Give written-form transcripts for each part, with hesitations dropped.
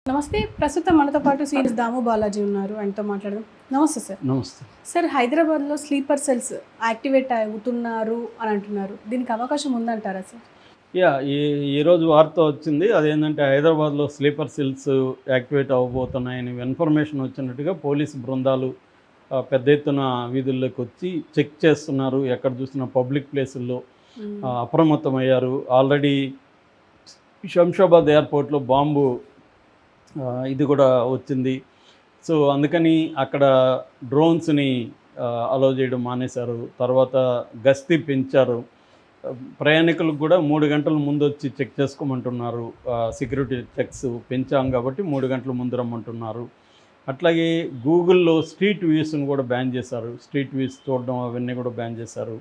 నమస్తే. ప్రస్తుతం మనతో పాటు సీనియర్ దాము బాలాజీ ఉన్నారు. ఆయనతో మాట్లాడదాం. నమస్తే సార్. నమస్తే సార్, హైదరాబాద్లో స్లీపర్ సెల్స్ యాక్టివేట్ అవుతున్నారు అని అంటున్నారు. దీనికి అవకాశం ఉందంటారా సార్? ఈరోజు వార్త వచ్చింది. అదేంటంటే హైదరాబాద్లో స్లీపర్ సెల్స్ యాక్టివేట్ అవ్వబోతున్నాయని ఇన్ఫర్మేషన్ వచ్చినట్టుగా పోలీసు బృందాలు పెద్ద ఎత్తున వీధుల్లోకి వచ్చి చెక్ చేస్తున్నారు. ఎక్కడ చూసినా పబ్లిక్ ప్లేసుల్లో అప్రమత్తమయ్యారు. ఆల్రెడీ శంషాబాద్ ఎయిర్పోర్ట్లో బాంబు ఇది కూడా వచ్చింది. సో అందుకని అక్కడ డ్రోన్స్ని అలౌ చేయడం మానేశారు. తర్వాత గస్తీ పెంచారు. ప్రయాణికులకు కూడా 3 గంటల ముందు వచ్చి చెక్ చేసుకోమంటున్నారు. సెక్యూరిటీ చెక్స్ పెంచాం కాబట్టి 3 గంటల ముందు రమ్మంటున్నారు. అట్లాగే గూగుల్లో స్ట్రీట్ వ్యూస్ని కూడా బ్యాన్ చేశారు. స్ట్రీట్ వ్యూస్ చూడడం అవన్నీ కూడా బ్యాన్ చేశారు.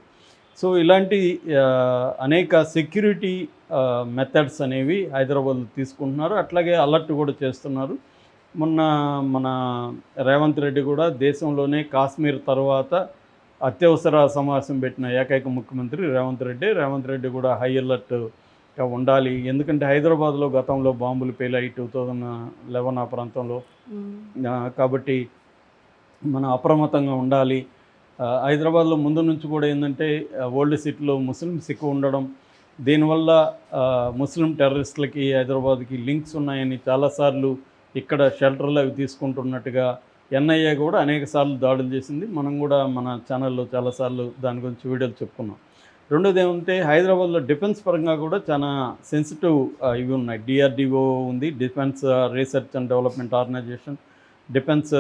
సో ఇలాంటి అనేక సెక్యూరిటీ మెథడ్స్ అనేవి హైదరాబాద్లో తీసుకుంటున్నారు. అట్లాగే అలర్ట్ కూడా చేస్తున్నారు. మొన్న మన రేవంత్ రెడ్డి కూడా దేశంలోనే కాశ్మీర్ తర్వాత అత్యవసర సమావేశం పెట్టిన ఏకైక ముఖ్యమంత్రి రేవంత్ రెడ్డి కూడా హై అలర్ట్గా ఉండాలి. ఎందుకంటే హైదరాబాద్లో గతంలో బాంబులు పేలాయి 2011 ఆ ప్రాంతంలో. కాబట్టి మనం అప్రమత్తంగా ఉండాలి. హైదరాబాద్లో ముందు నుంచి కూడా ఏంటంటే ఓల్డ్ సిటీలో ముస్లిమ్స్ ఎక్కువ ఉండడం, దీనివల్ల ముస్లిం టెర్రరిస్టులకి హైదరాబాద్కి లింక్స్ ఉన్నాయని చాలాసార్లు ఇక్కడ షెల్టర్లు అవి తీసుకుంటున్నట్టుగా ఎన్ఐఏ కూడా అనేక సార్లు దాడులు చేసింది. మనం కూడా మన ఛానల్లో చాలాసార్లు దాని గురించి వీడియోలు చెప్పుకున్నాం. రెండోది ఏమంటే హైదరాబాద్లో డిఫెన్స్ పరంగా కూడా చాలా సెన్సిటివ్ ఇవి ఉన్నాయి. డిఆర్డిఓ ఉంది, defence research and development organisation, defence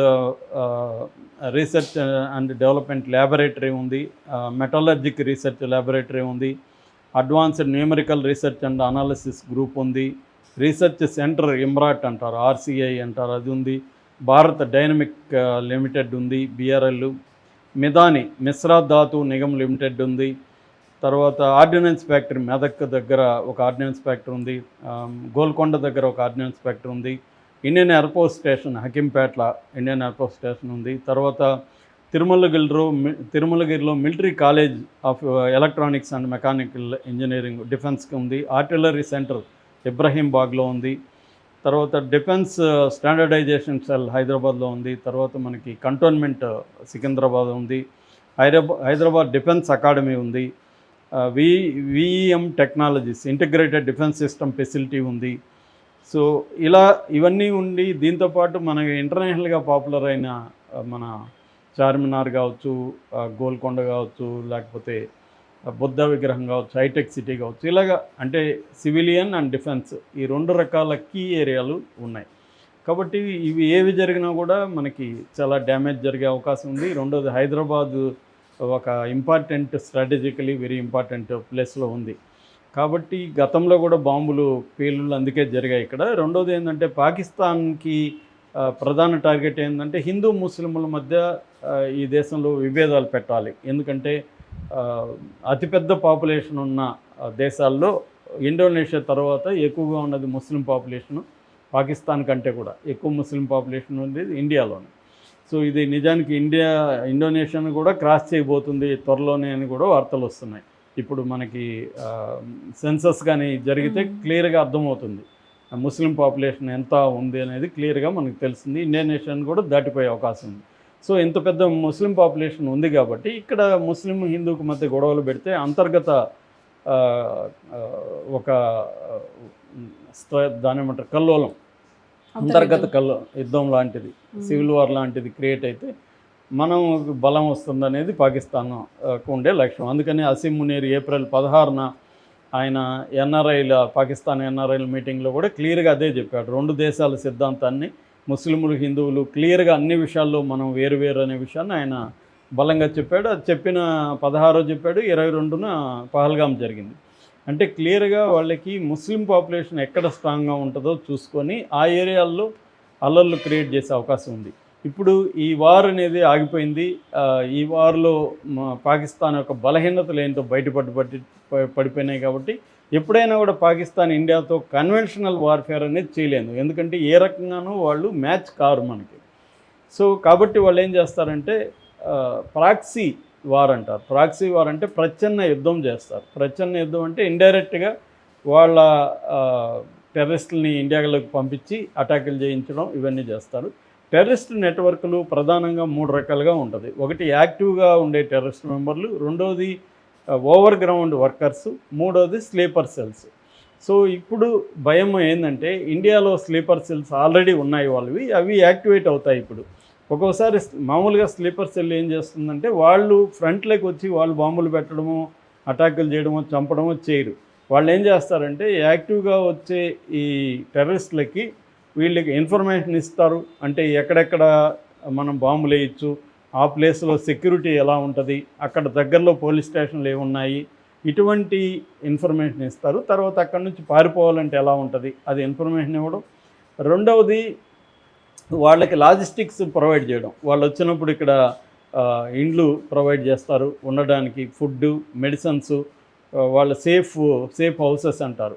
research and development laboratory ఉంది, మెటాలర్జిక్ రీసెర్చ్ ల్యాబొరేటరీ ఉంది, advanced numerical research and analysis group ఉంది, రీసెర్చ్ సెంటర్ ఇమ్రాట్ అంటారు, ఆర్సిఐ అంటారు, అది ఉంది, భారత్ డైనమిక్ లిమిటెడ్ ఉంది, బిఆర్ఎల్, మిదాని మిశ్రా ధాతు నిగమ్ లిమిటెడ్ ఉంది, తర్వాత ఆర్డినెన్స్ ఫ్యాక్టరీ మెదక్ దగ్గర ఒక ఆర్డినెన్స్ ఫ్యాక్టరీ ఉంది, గోల్కొండ దగ్గర ఒక ఆర్డినెన్స్ ఫ్యాక్టరీ ఉంది, ఇండియన్ ఎయిర్ఫోర్స్ స్టేషన్ హకీంపేట్ల ఇండియన్ ఎయిర్ఫోర్స్ స్టేషన్ ఉంది, తర్వాత తిరుమలగిరిలో military college of electronics and mechanical engineering డిఫెన్స్కి ఉంది, ఆర్టిలరీ సెంటర్ ఇబ్రహీంబాగ్లో ఉంది, తర్వాత డిఫెన్స్ స్టాండర్డైజేషన్ సెల్ హైదరాబాద్లో ఉంది, తర్వాత మనకి కంటోన్మెంట్ సికింద్రాబాద్ ఉంది, హైదరాబాద్ డిఫెన్స్ అకాడమీ ఉంది, విఈఎం technologies integrated defence system facility ఉంది. సో ఇవన్నీ ఉండి దీంతోపాటు మనకి ఇంటర్నేషనల్గా పాపులర్ అయిన మన చార్మినార్ కావచ్చు, గోల్కొండ కావచ్చు, లేకపోతే బుద్ధ విగ్రహం కావచ్చు, హైటెక్ సిటీ కావచ్చు, ఇలాగా అంటే సివిలియన్ అండ్ డిఫెన్స్ ఈ 2 రకాల కీ ఏరియాలు ఉన్నాయి. కాబట్టి ఇవి ఏవి జరిగినా కూడా మనకి చాలా డ్యామేజ్ జరిగే అవకాశం ఉంది. రెండోది హైదరాబాద్ ఒక ఇంపార్టెంట్ స్ట్రాటజికలీ వెరీ ఇంపార్టెంట్ ప్లేస్లో ఉంది. కాబట్టి గతంలో కూడా బాంబులు పేలుళ్ళు అందుకే జరిగాయి ఇక్కడ. రెండోది ఏంటంటే పాకిస్తాన్కి ప్రధాన టార్గెట్ ఏంటంటే హిందూ ముస్లింల మధ్య ఈ దేశంలో విభేదాలు పెట్టాలి. ఎందుకంటే అతిపెద్ద పాపులేషన్ ఉన్న దేశాల్లో ఇండోనేషియా తర్వాత ఎక్కువగా ఉన్నది ముస్లిం పాపులేషను. పాకిస్తాన్ కంటే కూడా ఎక్కువ ముస్లిం పాపులేషన్ ఉండేది ఇండియాలోనే. సో ఇది నిజానికి ఇండోనేషియాను కూడా క్రాస్ చేయబోతుంది త్వరలోనే అని కూడా వార్తలు వస్తున్నాయి. ఇప్పుడు మనకి సెన్సస్ కానీ జరిగితే క్లియర్గా అర్థమవుతుంది ముస్లిం పాపులేషన్ ఎంత ఉంది అనేది క్లియర్గా మనకు తెలిసింది. ఇండోనేషియాను కూడా దాటిపోయే అవకాశం ఉంది. సో ఇంత పెద్ద ముస్లిం పాపులేషన్ ఉంది కాబట్టి ఇక్కడ ముస్లిం హిందూకి మధ్య గొడవలు పెడితే అంతర్గత ఒక దాని ఏమంటారు కల్లోలం, అంతర్గత యుద్ధం లాంటిది, సివిల్ వార్ లాంటిది క్రియేట్ అయితే మనం బలం వస్తుందనేది పాకిస్తాన్కు ఉండే లక్ష్యం. అందుకని అసీం మునీర్ ఏప్రిల్ 16న ఆయన పాకిస్తాన్ ఎన్ఆర్ఐల మీటింగ్లో కూడా క్లియర్గా అదే చెప్పాడు. 2 దేశాల సిద్ధాంతాన్ని ముస్లింలు హిందువులు క్లియర్గా అన్ని విషయాల్లో మనం వేరు అనే విషయాన్ని ఆయన బలంగా చెప్పాడు. అది చెప్పిన 16 చెప్పాడు, 22న పహల్గాం జరిగింది. అంటే క్లియర్గా వాళ్ళకి ముస్లిం పాపులేషన్ ఎక్కడ స్ట్రాంగ్గా ఉంటుందో చూసుకొని ఆ ఏరియాల్లో అల్లర్లు క్రియేట్ చేసే అవకాశం ఉంది. ఇప్పుడు ఈ వార్ అనేది ఆగిపోయింది. ఈ వార్లో పాకిస్తాన్ యొక్క బలహీనతలు ఏంటో పడిపోయినాయి. కాబట్టి ఎప్పుడైనా కూడా పాకిస్తాన్ ఇండియాతో కన్వెన్షనల్ వార్ఫేర్ అనేది చేయలేదు. ఎందుకంటే ఏ రకంగానూ వాళ్ళు మ్యాచ్ కారు మనకి. సో కాబట్టి వాళ్ళు ఏం చేస్తారంటే ప్రాక్సీ వార్ అంటారు. ప్రాక్సీ వార్ అంటే ప్రచ్ఛన్న యుద్ధం చేస్తారు. ప్రచ్ఛన్న యుద్ధం అంటే ఇండైరెక్ట్గా వాళ్ళ టెర్రరిస్టులని ఇండియాలోకి పంపించి అటాకులు చేయించడం ఇవన్నీ చేస్తారు. టెర్రరిస్ట్ నెట్వర్క్లు ప్రధానంగా 3 రకాలుగా ఉంటుంది. ఒకటి యాక్టివ్గా ఉండే టెర్రరిస్ట్ మెంబర్లు, రెండోది ఓవర్ గ్రౌండ్ వర్కర్స్, మూడోది స్లీపర్ సెల్స్. సో ఇప్పుడు భయం ఏంటంటే ఇండియాలో స్లీపర్ సెల్స్ ఆల్రెడీ ఉన్నాయి వాళ్ళవి, అవి యాక్టివేట్ అవుతాయి ఇప్పుడు. ఒక్కోసారి మామూలుగా స్లీపర్ సెల్ ఏం చేస్తుందంటే వాళ్ళు ఫ్రంట్లోకి వచ్చి వాళ్ళు బాంబులు పెట్టడము, అటాకులు చేయడమో, చంపడమో చేయరు. వాళ్ళు ఏం చేస్తారంటే యాక్టివ్గా వచ్చే ఈ టెర్రరిస్టులకి వీళ్ళకి ఇన్ఫర్మేషన్ ఇస్తారు. అంటే ఎక్కడెక్కడ మనం బాంబులు వేయచ్చు, ఆ ప్లేస్లో సెక్యూరిటీ ఎలా ఉంటుంది, అక్కడ దగ్గరలో పోలీస్ స్టేషన్లు ఏమున్నాయి, ఇటువంటి ఇన్ఫర్మేషన్ ఇస్తారు. తర్వాత అక్కడ నుంచి పారిపోవాలంటే ఎలా ఉంటుంది అది ఇన్ఫర్మేషన్ ఇవ్వడం. రెండవది వాళ్ళకి లాజిస్టిక్స్ ప్రొవైడ్ చేయడం. వాళ్ళు వచ్చినప్పుడు ఇక్కడ ఇండ్లు ప్రొవైడ్ చేస్తారు ఉండడానికి, ఫుడ్డు, మెడిసిన్స్, వాళ్ళ సేఫ్ హౌసెస్ అంటారు.